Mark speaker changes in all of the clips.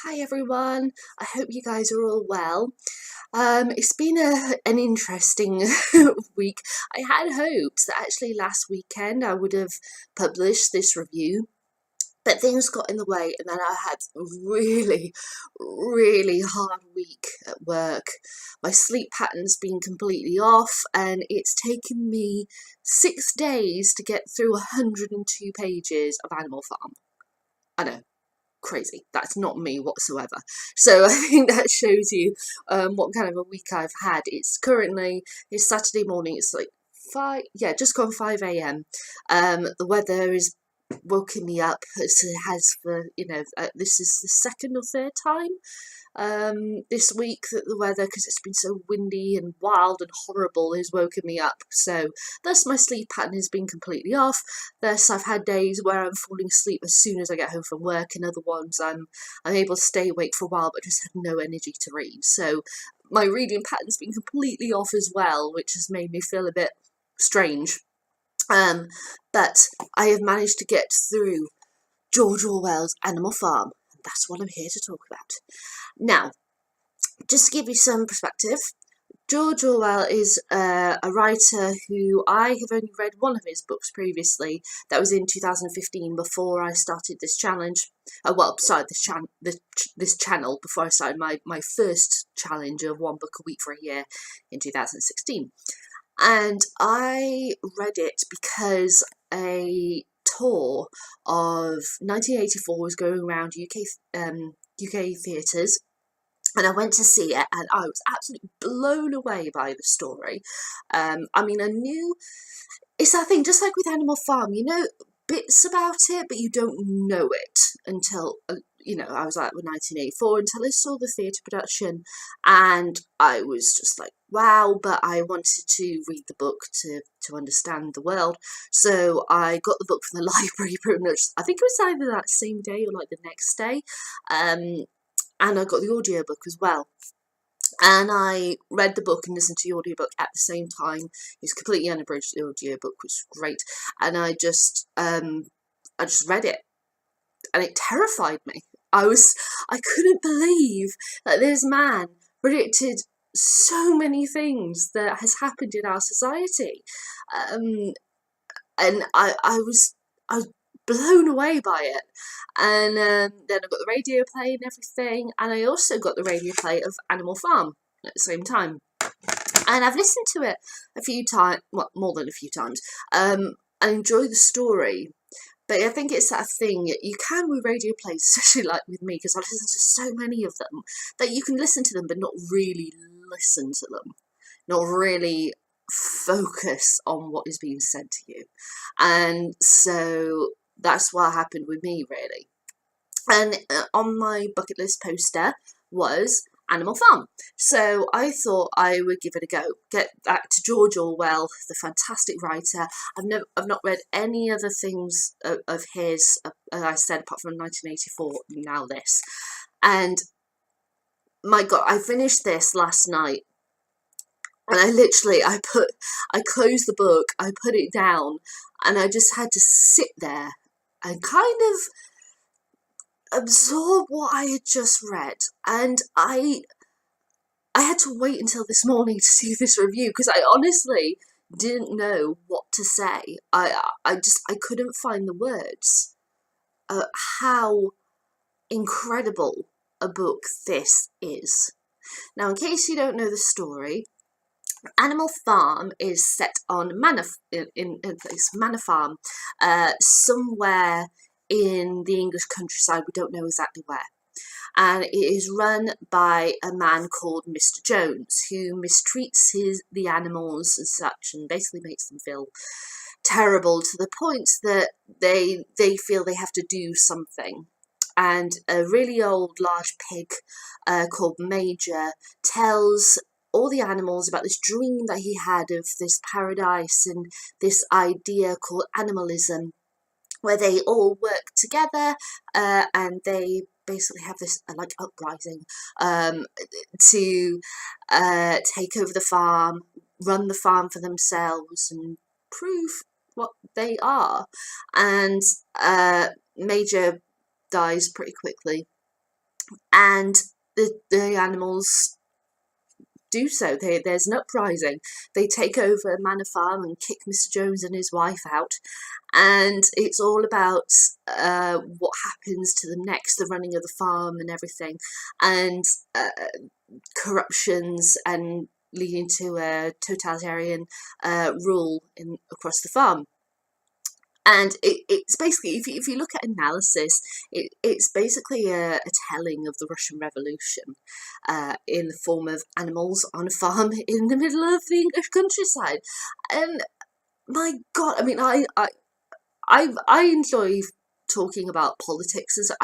Speaker 1: Hi everyone, I hope you guys are all well. It's been an interesting week. I had hoped that actually last weekend I would have published this review, but things got in the way and then I had a really hard week at work. My sleep pattern's been completely off and it's taken me 6 days to get through 102 pages of Animal Farm. I know, crazy. That's not me whatsoever. So I think that shows you what kind of a week I've had. It's Saturday morning. It's like just gone 5 a.m. The weather is woken me up as it has for this is the second or third time this week that the weather, because it's been so windy and wild and horrible, has woken me up. So thus my sleep pattern has been completely off. Thus I've had days where I'm falling asleep as soon as I get home from work, and other ones I'm able to stay awake for a while but just have no energy to read. So my reading pattern's been completely off as well, which has made me feel a bit strange. But I have managed to get through George Orwell's Animal Farm. That's what I'm here to talk about. Now, just to give you some perspective, George Orwell is a writer who I have only read one of his books previously. That was in 2015, before I started this challenge. This channel before I started my first challenge of one book a week for a year in 2016. And I read it because a tour of 1984 was going around UK theatres, and I went to see it and I was absolutely blown away by the story. I knew it's that thing, just like with Animal Farm, you know bits about it, but you don't know it until, I was like with 1984 until I saw the theatre production, and I was just like, wow, but I wanted to read the book to understand the world. So I got the book from the library pretty much, I think it was either that same day or like the next day, and I got the audiobook as well. And I read the book and listened to the audiobook at the same time. It's completely unabridged, the audiobook, which was great. And I just read it, and it terrified me. I couldn't believe that this man predicted so many things that has happened in our society. And I was blown away by it. And then I got the radio play and everything, and I also got the radio play of Animal Farm at the same time. And I've listened to it a few times, well, more than a few times. I enjoy the story, but I think it's that thing you can with radio plays, especially like with me, because I listen to so many of them, that you can listen to them but not really listen to them, not really focus on what is being said to you. And so that's what happened with me, really. And on my bucket list poster was Animal Farm. So I thought I would give it a go. Get back to George Orwell, the fantastic writer. I've not read any other things of his, as I said, apart from 1984. Now this, and my God, I finished this last night. And I closed the book, I put it down, and I just had to sit there and kind of absorb what I had just read. And I had to wait until this morning to do this review, because I honestly didn't know what to say. I couldn't find the words. How incredible a book this is. Now, in case you don't know the story, Animal Farm is set on Manor Farm, somewhere in the English countryside. We don't know exactly where. And it is run by a man called Mr. Jones, who mistreats the animals and such, and basically makes them feel terrible, to the point that they feel they have to do something. And a really old large pig called Major tells all the animals about this dream that he had of this paradise and this idea called animalism, where they all work together and they basically have this like uprising to take over the farm, run the farm for themselves, and prove what they are. And Major dies pretty quickly, and the animals do so. There's an uprising. They take over Manor Farm and kick Mr. Jones and his wife out, and it's all about what happens to them next, the running of the farm and everything, and corruptions and leading to a totalitarian rule across the farm. And it's basically, if you look at analysis, it's basically a telling of the Russian Revolution in the form of animals on a farm in the middle of the English countryside. And my God, I mean, I enjoy talking about politics, and so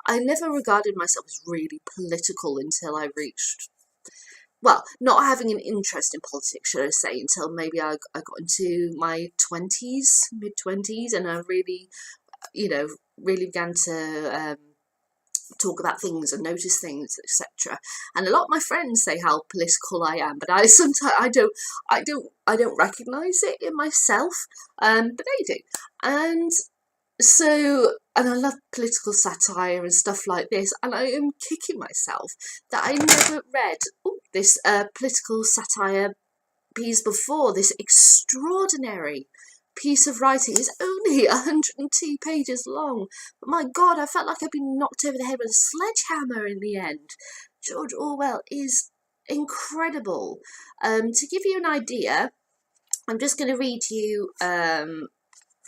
Speaker 1: I never regarded myself as really political until I reached, well, not having an interest in politics, should I say, until maybe I got into my 20s, mid-20s, and I really, really began to talk about things and notice things, etc. And a lot of my friends say how political I am, but I sometimes I don't recognise it in myself, but they do. And so, and I love political satire and stuff like this, and I am kicking myself that I never read this political satire piece before. This extraordinary piece of writing is only 102 pages long, but my God, I felt like I'd been knocked over the head with a sledgehammer in the end. George Orwell is incredible. To give you an idea, I'm just going to read you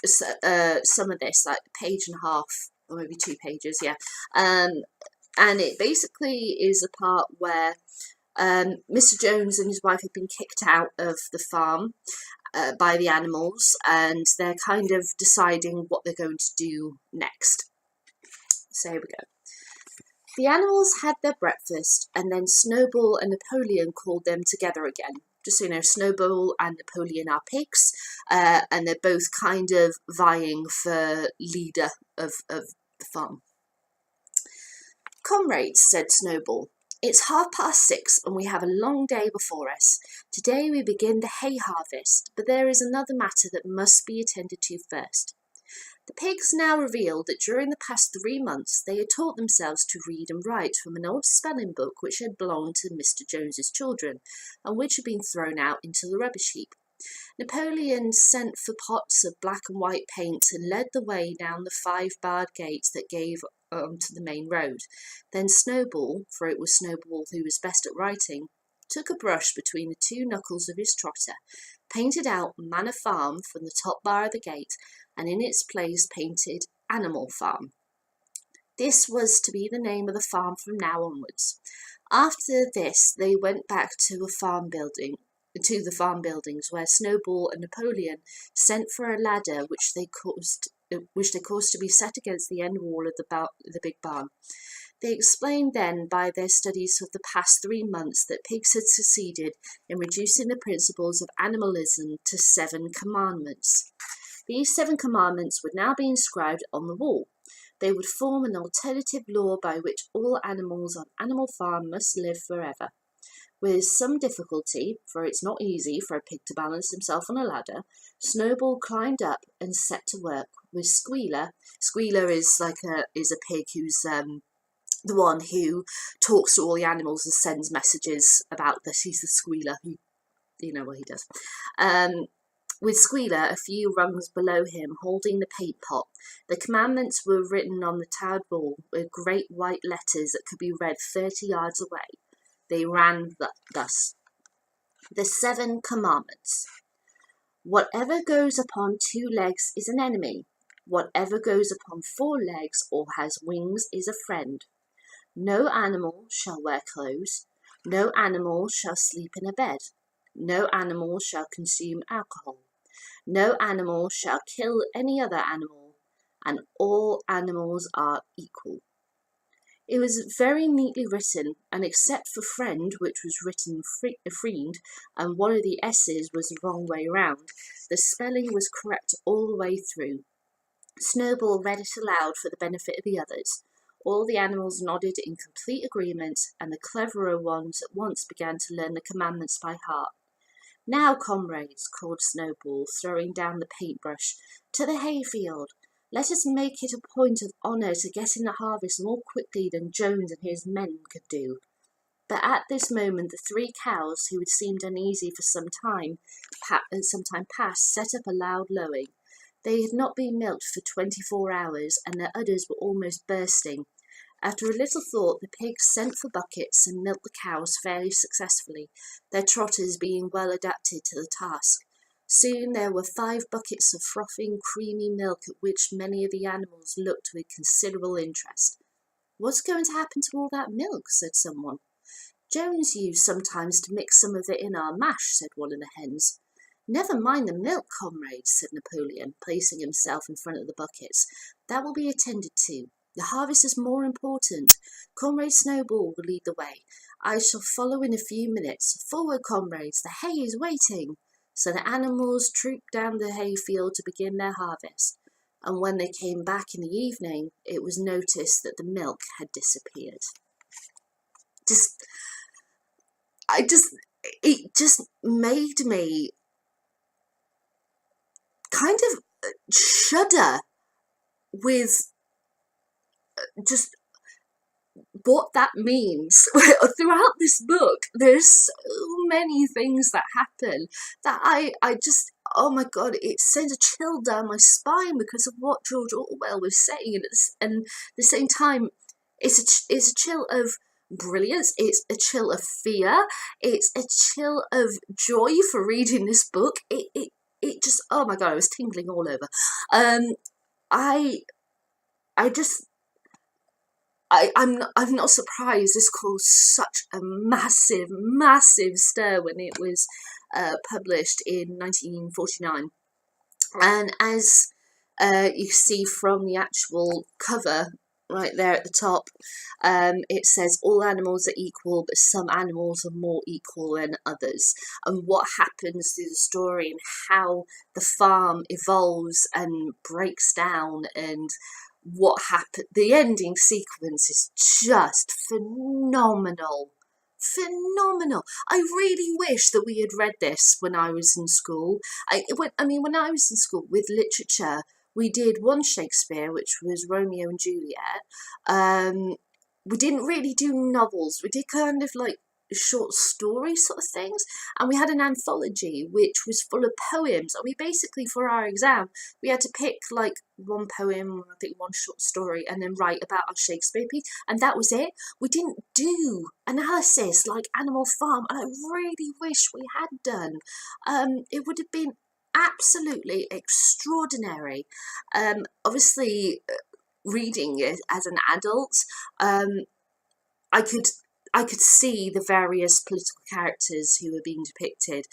Speaker 1: some of this, like a page and a half, or maybe 2 pages, yeah. And it basically is a part where Mr. Jones and his wife have been kicked out of the farm by the animals, and they're kind of deciding what they're going to do next. So here we go. The animals had their breakfast, and then Snowball and Napoleon called them together again. Just so you know, Snowball and Napoleon are pigs, and they're both kind of vying for leader of the farm. Comrades, said Snowball, it's 6:30 and we have a long day before us. Today we begin the hay harvest, but there is another matter that must be attended to first. The pigs now revealed that during the past 3 months they had taught themselves to read and write from an old spelling book which had belonged to Mr. Jones's children, and which had been thrown out into the rubbish heap. Napoleon sent for pots of black and white paint and led the way down the 5-barred gate that gave to the main road. Then Snowball, for it was Snowball who was best at writing, took a brush between the 2 knuckles of his trotter, painted out Manor Farm from the top bar of the gate, and in its place painted Animal Farm. This was to be the name of the farm from now onwards. After this they went back to the farm buildings where Snowball and Napoleon sent for a ladder which they caused to be set against the end wall of the big barn. They explained then by their studies of the past 3 months that pigs had succeeded in reducing the principles of animalism to 7 commandments. These 7 commandments would now be inscribed on the wall. They would form an alternative law by which all animals on Animal Farm must live forever. With some difficulty, for it's not easy for a pig to balance himself on a ladder, Snowball climbed up and set to work with Squealer. Squealer is a pig who's the one who talks to all the animals and sends messages about this. He's the squealer who, you know what he does. With Squealer a few rungs below him, holding the paint pot, the commandments were written on the tiled wall with great white letters that could be read 30 yards away. They ran thus: the 7 commandments. Whatever goes upon 2 legs is an enemy. Whatever goes upon 4 legs or has wings is a friend. No animal shall wear clothes. No animal shall sleep in a bed. No animal shall consume alcohol. No animal shall kill any other animal, and all animals are equal. It was very neatly written, and except for friend, which was written friend, and one of the S's was the wrong way round, the spelling was correct all the way through. Snowball read it aloud for the benefit of the others. All the animals nodded in complete agreement, and the cleverer ones at once began to learn the commandments by heart. Now, comrades, called Snowball, throwing down the paintbrush, to the hayfield. Let us make it a point of honour to get in the harvest more quickly than Jones and his men could do. But at this moment the 3 cows, who had seemed uneasy for some time past, set up a loud lowing. They had not been milked for 24 hours, and their udders were almost bursting. After a little thought, the pigs sent for buckets and milked the cows fairly successfully, their trotters being well adapted to the task. Soon there were 5 buckets of frothing, creamy milk, at which many of the animals looked with considerable interest. "What's going to happen to all that milk?" said someone. "Jones used sometimes to mix some of it in our mash," said one of the hens. "Never mind the milk, comrades," said Napoleon, placing himself in front of the buckets. "That will be attended to. The harvest is more important. Comrade Snowball will lead the way. I shall follow in a few minutes. Forward, comrades, the hay is waiting." So the animals trooped down the hayfield to begin their harvest, and when they came back in the evening, it was noticed that the milk had disappeared. It just made me kind of shudder with just what that means. Throughout this book, there's so many things that happen that I just, oh my God, it sends a chill down my spine because of what George Orwell was saying, and at the same time, it's a chill of brilliance, it's a chill of fear, it's a chill of joy for reading this book. It just, oh my God, I was tingling all over. I'm not surprised this caused such a massive stir when it was published in 1949. And as you see from the actual cover right there at the top, it says all animals are equal, but some animals are more equal than others, and what happens through the story and how the farm evolves and breaks down, and what happened. The ending sequence is just phenomenal. I really wish that we had read this when I was in school. When I was in school with literature, we did one Shakespeare, which was Romeo and Juliet. We didn't really do novels. We did kind of like short story sort of things, and we had an anthology which was full of poems, and we basically, for our exam, we had to pick like one poem, I think one short story, and then write about our Shakespeare piece, and that was it. We didn't do analysis like Animal Farm, and I really wish we had done. It would have been absolutely extraordinary. Obviously, reading it as an adult, I could see the various political characters who were being depicted,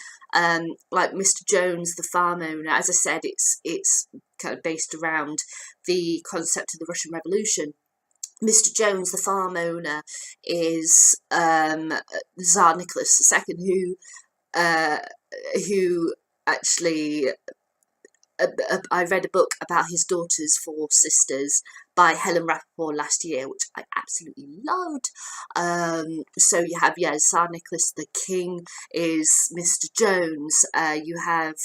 Speaker 1: like Mr. Jones, the farm owner. As I said, it's kind of based around the concept of the Russian Revolution. Mr. Jones, the farm owner, is Tsar Nicholas II, who actually. I read a book about his daughter's 4 sisters by Helen Rappaport last year, which I absolutely loved. So you have, Tsar Nicholas the King is Mr. Jones. You have,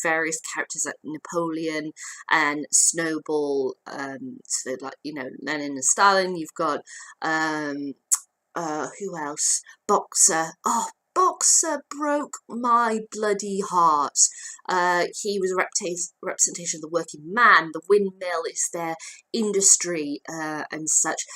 Speaker 1: various characters like Napoleon and Snowball. So like, Lenin and Stalin. You've got, who else? Boxer. Oh, Boxer broke my bloody heart. He was a representation of the working man. The windmill is their industry and such.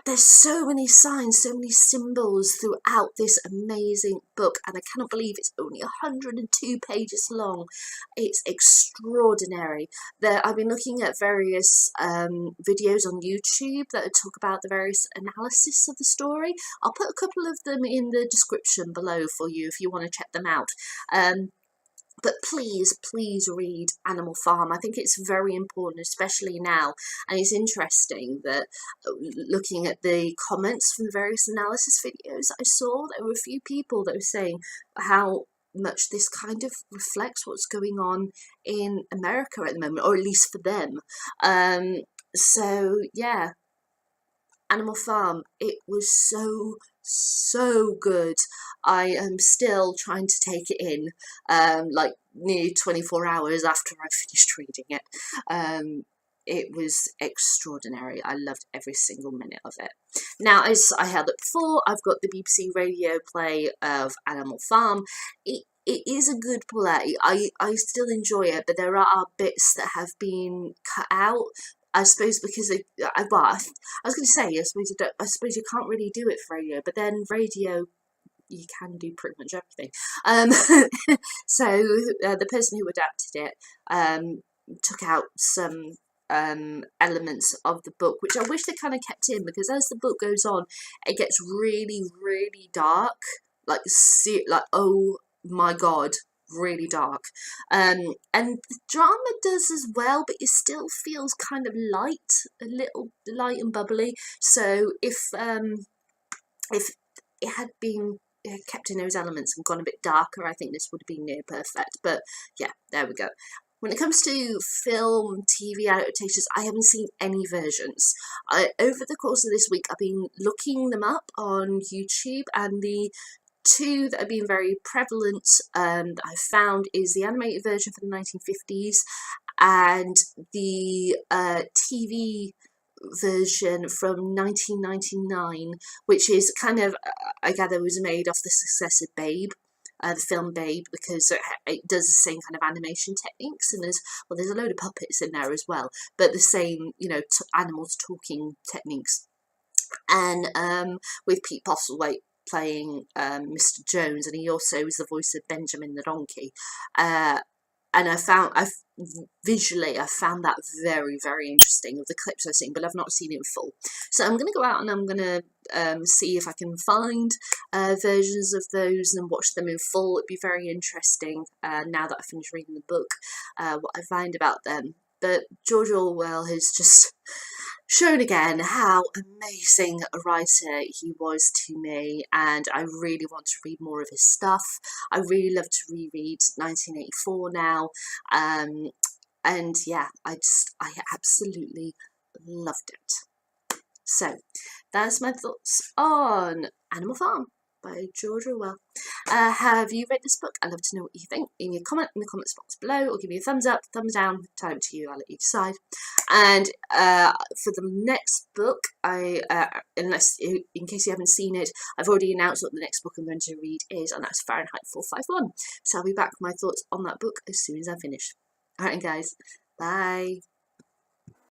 Speaker 1: There's so many signs, so many symbols throughout this amazing book, and I cannot believe it's only 102 pages long. It's extraordinary. I've been looking at various videos on YouTube that talk about the various analysis of the story. I'll put a couple of them in the description below for you if you want to check them out. But please read Animal Farm. I think it's very important, especially now. And it's interesting that looking at the comments from the various analysis videos I saw, there were a few people that were saying how much this kind of reflects what's going on in America at the moment, or at least for them. So yeah, Animal Farm, it was so good. I am still trying to take it in. Like near 24 hours after I finished reading it. It was extraordinary. I loved every single minute of it. Now, as I held it before, I've got the BBC radio play of Animal Farm. It is a good play. I still enjoy it, but there are bits that have been cut out. I suppose because I was going to say, I suppose you can't really do it for radio, but then radio, you can do pretty much everything. So the person who adapted it took out some elements of the book, which I wish they kind of kept in, because as the book goes on, it gets really, really dark. Like oh my god, really dark. And the drama does as well, but it still feels kind of light, a little light and bubbly. So if it had been kept in those elements and gone a bit darker, I think this would have been near perfect. But yeah, there we go. When it comes to film, TV adaptations, I haven't seen any versions. Over the course of this week, I've been looking them up on YouTube, and the two that have been very prevalent that I've found is the animated version from the 1950s and the TV version from 1999, which is kind of, I gather, was made off the success of Babe. The film Babe, because it does the same kind of animation techniques, and there's a load of puppets in there as well, but the same, animals talking techniques, and with Pete Postlethwaite playing Mr. Jones, and he also is the voice of Benjamin the donkey. And I found that very, very interesting, of the clips I've seen, but I've not seen it in full. So I'm going to go out and I'm going to see if I can find versions of those and watch them in full. It'd be very interesting now that I've finished reading the book, what I find about them. But George Orwell has just shown again how amazing a writer he was to me, and I really want to read more of his stuff. I really love to reread 1984 now, and yeah, I absolutely loved it. So that's my thoughts on Animal Farm by George Orwell. Have you read this book? I'd love to know what you think. In your comment in the comments box below, or give me a thumbs up, thumbs down, time to you, I'll let you decide. And for the next book, in case you haven't seen it, I've already announced what the next book I'm going to read is, and that's Fahrenheit 451. So I'll be back with my thoughts on that book as soon as I finish. Alright guys, bye.